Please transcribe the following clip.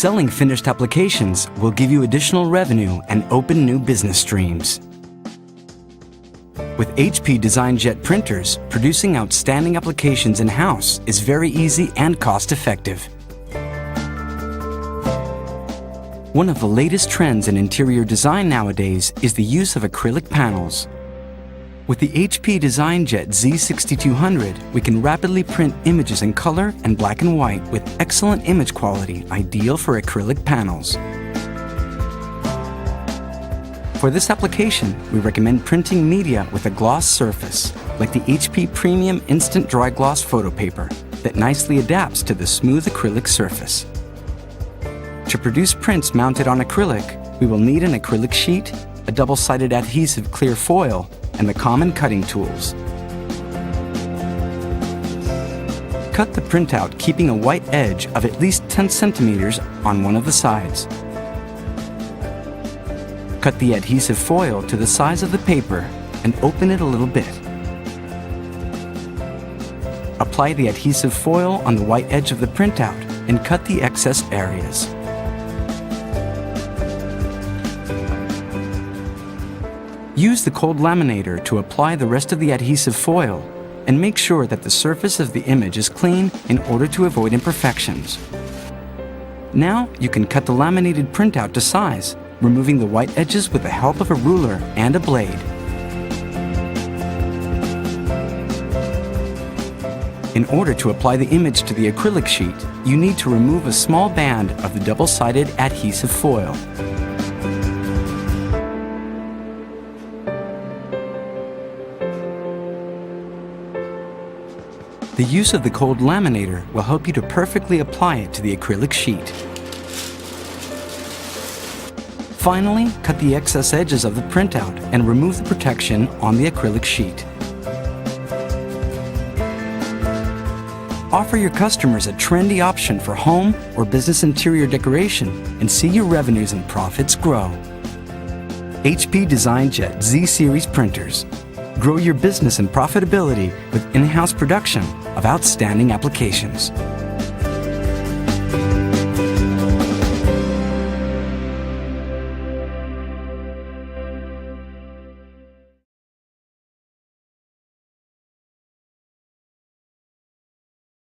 Selling finished applications will give you additional revenue and open new business streams. With HP DesignJet printers, producing outstanding applications in-house is very easy and cost-effective. One of the latest trends in interior design nowadays is the use of acrylic panels. With the HP DesignJet Z6200, we can rapidly print images in color and black and white with excellent image quality, ideal for acrylic panels. For this application, we recommend printing media with a gloss surface, like the HP Premium Instant Dry Gloss photo paper, that nicely adapts to the smooth acrylic surface. To produce prints mounted on acrylic, we will need an acrylic sheet, a double-sided adhesive clear foil, and the common cutting tools. Cut the printout keeping a white edge of at least 10 centimeters on one of the sides. Cut the adhesive foil to the size of the paper and open it a little bit. Apply the adhesive foil on the white edge of the printout and cut the excess areas. Use the cold laminator to apply the rest of the adhesive foil and make sure that the surface of the image is clean in order to avoid imperfections. Now you can cut the laminated printout to size, removing the white edges with the help of a ruler and a blade. In order to apply the image to the acrylic sheet, you need to remove a small band of the double-sided adhesive foil. The use of the cold laminator will help you to perfectly apply it to the acrylic sheet. Finally, cut the excess edges of the printout and remove the protection on the acrylic sheet. Offer your customers a trendy option for home or business interior decoration and see your revenues and profits grow. HP DesignJet Z-Series printers. Grow your business and profitability with in-house production of outstanding applications.